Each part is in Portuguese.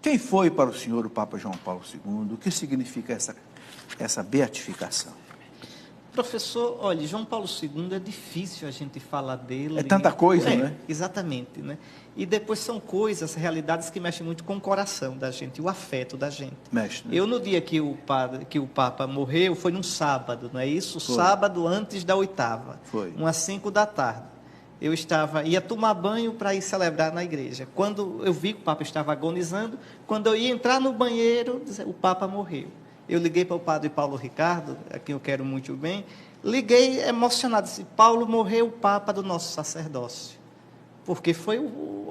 Quem foi para o senhor o Papa João Paulo II? O que significa essa beatificação? Professor, olha, João Paulo II é difícil a gente falar dele. É tanta coisa, né? Exatamente, né? E depois são coisas, realidades que mexem muito com o coração da gente, o afeto da gente. Mexe, né? Eu, no dia que o Papa morreu, foi num sábado, não é isso? Foi. Sábado antes da oitava. Foi. Umas 5 da tarde. Eu ia tomar banho para ir celebrar na igreja. Quando eu vi que o Papa estava agonizando, quando eu ia entrar no banheiro, o Papa morreu. Eu liguei para o padre Paulo Ricardo, a quem eu quero muito bem, liguei emocionado, disse, Paulo, morreu o Papa do nosso sacerdócio. Porque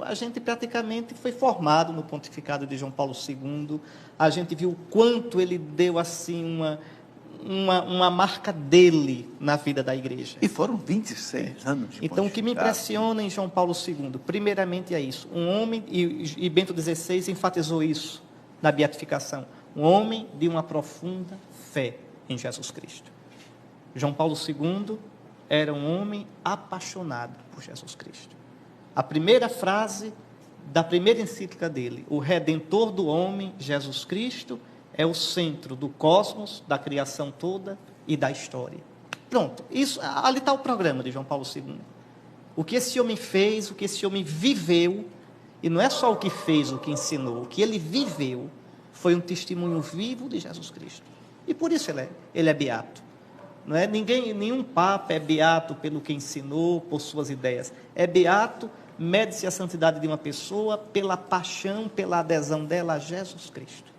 a gente praticamente foi formado no pontificado de João Paulo II, a gente viu o quanto ele deu assim uma marca dele na vida da igreja. E foram 26 anos de Então, o que me impressiona em João Paulo II, primeiramente é isso, um homem, e Bento XVI enfatizou isso na beatificação, um homem de uma profunda fé em Jesus Cristo. João Paulo II era um homem apaixonado por Jesus Cristo. A primeira frase da primeira encíclica dele, o Redentor do homem, Jesus Cristo, é o centro do cosmos, da criação toda e da história. Pronto, ali está o programa de João Paulo II. O que esse homem fez, o que esse homem viveu, e não é só o que fez, o que ensinou, o que ele viveu, foi um testemunho vivo de Jesus Cristo. E por isso ele é beato. Não é? Nenhum papa é beato pelo que ensinou, por suas ideias. É beato, mede-se a santidade de uma pessoa pela paixão, pela adesão dela a Jesus Cristo.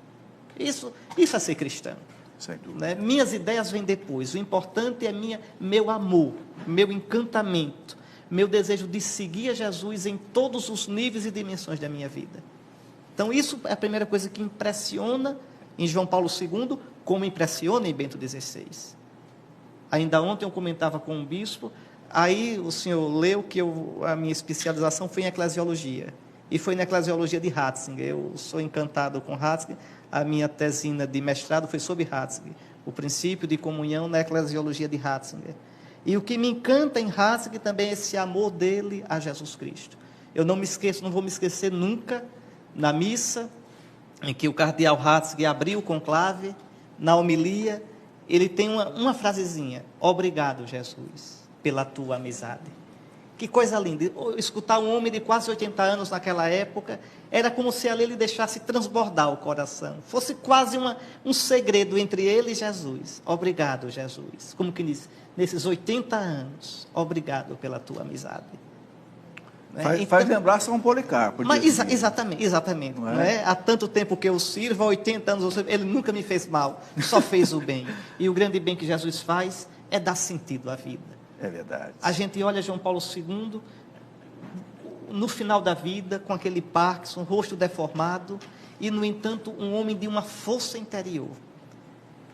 Isso é ser cristão. Sem dúvida. Né? Minhas ideias vêm depois. O importante é meu amor, meu encantamento, meu desejo de seguir a Jesus em todos os níveis e dimensões da minha vida. Então, isso é a primeira coisa que impressiona em João Paulo II, como impressiona em Bento XVI. Ainda ontem eu comentava com um bispo, aí o senhor leu que a minha especialização foi em eclesiologia, e foi na eclesiologia de Ratzinger. Eu sou encantado com Ratzinger, a minha tesina de mestrado foi sobre Ratzinger, o princípio de comunhão na eclesiologia de Ratzinger. E o que me encanta em Ratzinger também é esse amor dele a Jesus Cristo. Eu não vou me esquecer nunca, na missa, em que o cardeal Ratzinger abriu o conclave, na homilia, ele tem uma frasezinha, obrigado, Jesus, pela tua amizade. Que coisa linda, escutar um homem de quase 80 anos naquela época, era como se ali ele deixasse transbordar o coração, fosse quase um segredo entre ele e Jesus. Obrigado, Jesus, como que diz, nesses 80 anos, obrigado pela tua amizade. Faz lembrar São Policarpo. Mas, exatamente. Não é? Há tanto tempo que eu sirvo, há 80 anos eu sirvo, ele nunca me fez mal, só fez o bem. E o grande bem que Jesus faz é dar sentido à vida. É verdade. A gente olha João Paulo II, no final da vida, com aquele Parkinson, rosto deformado, e, no entanto, um homem de uma força interior.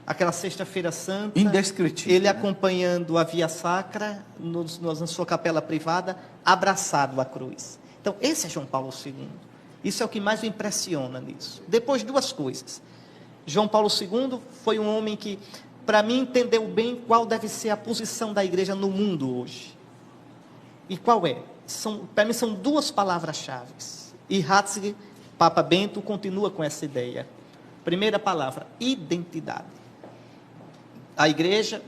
Aquela sexta-feira santa, indescritível, ele acompanhando a Via Sacra, na sua capela privada, abraçado à cruz. Então, esse é João Paulo II. Isso é o que mais me impressiona nisso. Depois, duas coisas. João Paulo II foi um homem que, para mim, entendeu bem qual deve ser a posição da igreja no mundo hoje. E qual é? Para mim, são duas palavras-chave. E Ratzinger, Papa Bento, continua com essa ideia. Primeira palavra, identidade. A igreja,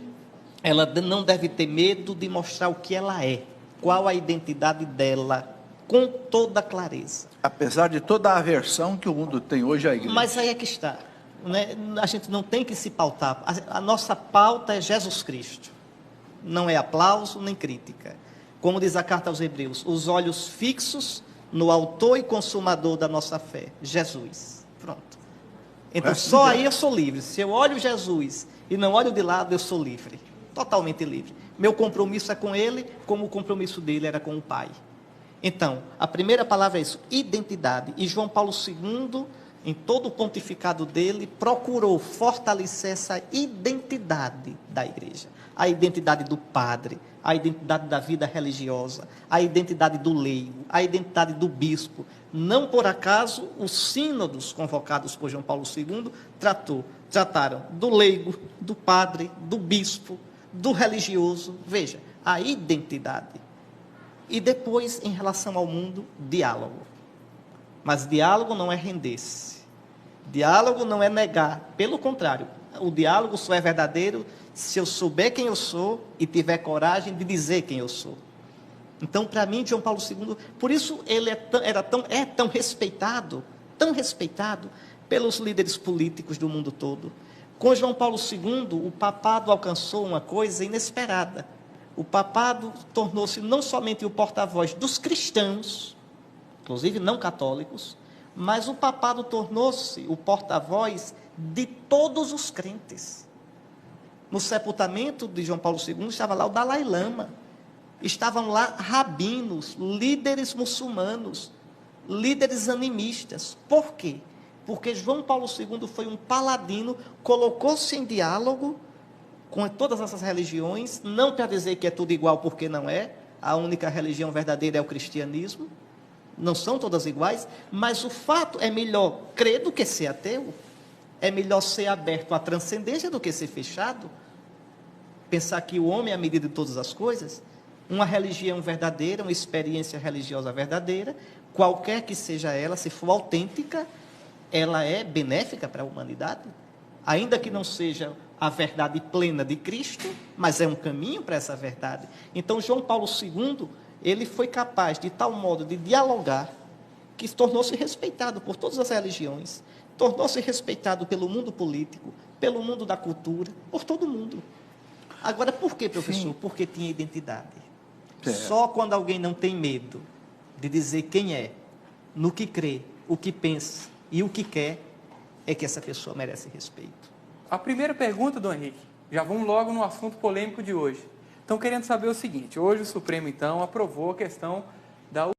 ela não deve ter medo de mostrar o que ela é, qual a identidade dela, com toda clareza. Apesar de toda a aversão que o mundo tem hoje à igreja. Mas aí é que está, né? A gente não tem que se pautar, a nossa pauta é Jesus Cristo, não é aplauso nem crítica. Como diz a carta aos Hebreus, os olhos fixos no autor e consumador da nossa fé, Jesus. Pronto. Então, só aí eu sou livre. Se eu olho Jesus e não olho de lado, eu sou livre. Totalmente livre. Meu compromisso é com Ele, como o compromisso dele era com o Pai. Então, a primeira palavra é isso, identidade. E João Paulo II, em todo o pontificado dele, procurou fortalecer essa identidade da igreja. A identidade do padre, a identidade da vida religiosa, a identidade do leigo, a identidade do bispo. Não por acaso, os sínodos convocados por João Paulo II trataram do leigo, do padre, do bispo, do religioso. Veja, a identidade. E depois, em relação ao mundo, diálogo. Mas diálogo não é render-se. Diálogo não é negar, pelo contrário, o diálogo só é verdadeiro se eu souber quem eu sou e tiver coragem de dizer quem eu sou. Então, para mim, João Paulo II, por isso ele é tão respeitado pelos líderes políticos do mundo todo. Com João Paulo II, o papado alcançou uma coisa inesperada. O papado tornou-se não somente o porta-voz dos cristãos, inclusive não católicos, mas o papado tornou-se o porta-voz de todos os crentes. No sepultamento de João Paulo II estava lá o Dalai Lama, estavam lá rabinos, líderes muçulmanos, líderes animistas. Por quê? Porque João Paulo II foi um paladino, colocou-se em diálogo com todas essas religiões, não para dizer que é tudo igual, porque não é, a única religião verdadeira é o cristianismo, não são todas iguais, mas o fato é melhor crer do que ser ateu, é melhor ser aberto à transcendência do que ser fechado, pensar que o homem é a medida de todas as coisas, uma religião verdadeira, uma experiência religiosa verdadeira, qualquer que seja ela, se for autêntica, ela é benéfica para a humanidade, ainda que não seja a verdade plena de Cristo, mas é um caminho para essa verdade. Então, João Paulo II, ele foi capaz de tal modo de dialogar, que tornou-se respeitado por todas as religiões, tornou-se respeitado pelo mundo político, pelo mundo da cultura, por todo mundo. Agora, por que, professor? Sim. Porque tinha identidade. Só quando alguém não tem medo de dizer quem é, no que crê, o que pensa e o que quer, é que essa pessoa merece respeito. A primeira pergunta, Dom Henrique, já vamos logo no assunto polêmico de hoje. Estão querendo saber o seguinte: hoje o Supremo, então, aprovou a questão da